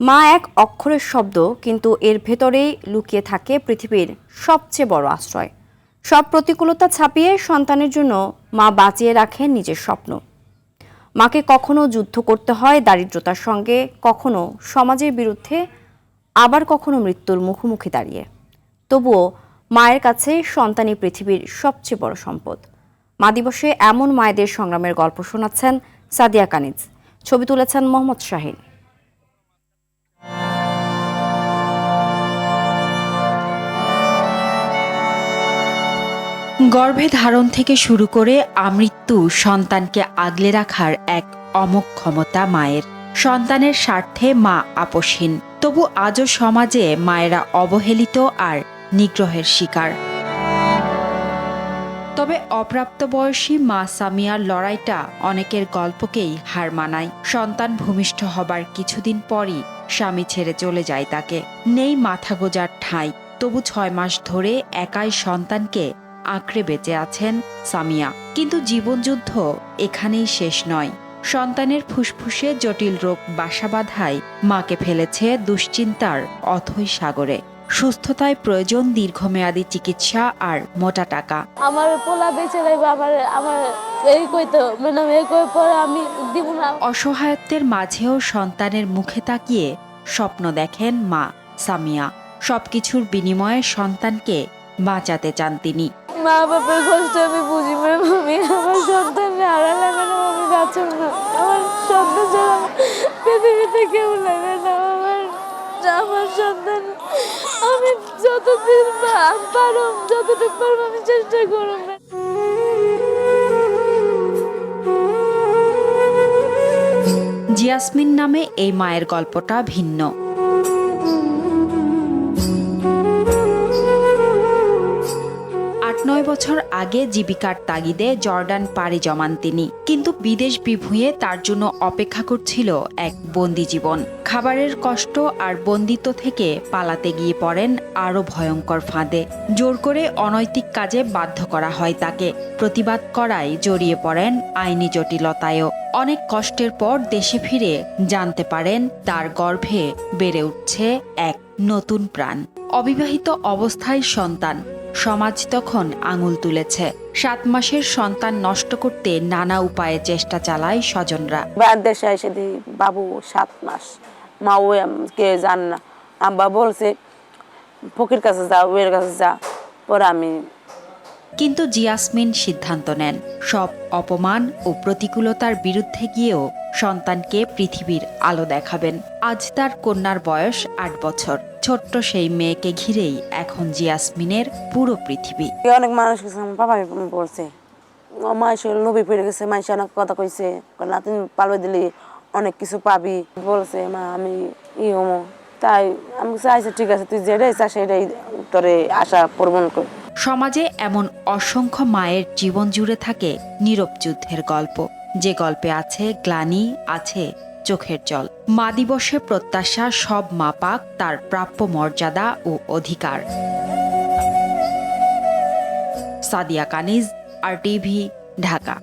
মা এক অক্ষরের শব্দ, কিন্তু এর ভেতরেই লুকিয়ে থাকে পৃথিবীর সবচেয়ে বড় আশ্রয়। সব প্রতিকূলতা ছাপিয়ে সন্তানের জন্য মা বাঁচিয়ে রাখেন নিজের স্বপ্ন। মাকে কখনো যুদ্ধ করতে হয় দারিদ্রতার সঙ্গে, কখনো সমাজের বিরুদ্ধে, আবার কখনো মৃত্যুর মুখোমুখি দাঁড়িয়ে। তবুও মায়ের কাছে সন্তানই পৃথিবীর সবচেয়ে বড় সম্পদ। মা দিবসে এমন মায়েদের সংগ্রামের গল্প শোনাচ্ছেন সাদিয়া কানিজ, ছবি তুলেছেন মোহাম্মদ শাহিন। গর্ভে ধারণ থেকে শুরু করে আমৃত্যু সন্তানকে আগলে রাখার এক অমোঘ ক্ষমতা মায়ের। সন্তানের স্বার্থে মা আপোষহীন, তবু আজও সমাজে মায়েরা অবহেলিত আর নিগ্রহের শিকার। তবে অপ্রাপ্তবয়সী মা সামিয়ার লড়াইটা অনেকের গল্পকেই হার মানায়। সন্তান ভূমিষ্ঠ হবার কিছুদিন পরই স্বামী ছেড়ে চলে যায় তাকে। নেই মাথা গোঁজার ঠাঁই, তবু 6 মাস ধরে একাই সন্তানকে আঁকড়ে বেঁচে আছেন সামিয়া। কিন্তু জীবনযুদ্ধ এখানেই শেষ নয়। সন্তানের ফুসফুসে জটিল রোগ বাসা বাঁধায় মাকে ফেলেছে দুশ্চিন্তার অথৈ সাগরে। সুস্থতায় প্রয়োজন দীর্ঘমেয়াদী চিকিৎসা আর মোটা টাকা। আমার পোলা বেঁচে লাগবে, আমার এই কইতো ম্যাডাম এই কই পরে আমি দিব না। অসহায়ত্বের মাঝেও সন্তানের মুখে তাকিয়ে স্বপ্ন দেখেন মা সামিয়া। সবকিছুর বিনিময়ে সন্তানকে বাঁচাতে চান তিনি। মা বাবার কষ্ট আমি বুঝি ম্যাডাম, আমি আমার সন্তানকে হারালে ম্যাডাম আমি বাঁচব না। আমার সন্তান ছাড়া পৃথিবীতে কেউ লাগে না। আমার সন্তান আমি যতদিন পারো যতটুকু পারবো আমি চেষ্টা করব। জিয়াসমিন নামে এই মায়ের গল্পটা ভিন্ন। 8-9 বছর আগে জীবিকার তাগিদে জর্ডান পাড়ি জমান তিনি, কিন্তু বিদেশ বিভুঁইয়ে তার জন্য অপেক্ষা করছিল এক বন্দি জীবন। খাবারের কষ্ট আর বন্দিত্ব থেকে পালাতে গিয়ে পড়েন আরও ভয়ঙ্কর ফাঁদে। জোর করে অনৈতিক কাজে বাধ্য করা হয় তাকে। প্রতিবাদ করায় জড়িয়ে পড়েন আইনি জটিলতায়ও। অনেক কষ্টের পর দেশে ফিরে জানতে পারেন তার গর্ভে বেড়ে উঠছে এক নতুন প্রাণ। অবিবাহিত অবস্থায় সন্তান, সমাজ তখন আঙুল তুলেছে। 7 মাসের সন্তান নষ্ট করতে নানা উপায়ে চেষ্টা চালায় স্বজনরা। দেশে এসে দিই বাবু 7 মাস, মা ওই কে জান না। আব্বা বলছে ফকির কাছে যা, ওয়ের কাছে যা, পরে আমি। কিন্তু জিয়াসমিন সিদ্ধান্ত নেন সব অপমান ও প্রতিকূলতার বিরুদ্ধে গিয়েও সন্তানকে পৃথিবীর আলো দেখাবেন। আজ তার কন্যার বয়স 8 বছর। ছোট্ট সেই মেয়েকে ঘিরেই এখন জিয়াসমিনের পুরো পৃথিবী। অনেক মানুষ বাবা বলছে মাইশে নবী পড়ে গেছে, মাইশে অনেক কথা কইছে, নাতিন পালবে দিলি অনেক কিছু পাবি বলছে। মা আমি হমো, তাই আমি চাইছি ঠিক আছে তুই যেটাই চাস সেটাই তোরে আশা পূরণ কর। সমাজে এমন অসংখ্য মায়ের জীবন জুড়ে থাকে নীরব যুদ্ধের গল্প, যে গল্পে আছে গ্লানি, আছে চোখের জল। মা দিবসে প্রত্যাশা সব মা পাক তার প্রাপ্য মর্যাদা ও অধিকার। সাদিয়া কানিজ, RTV, ঢাকা।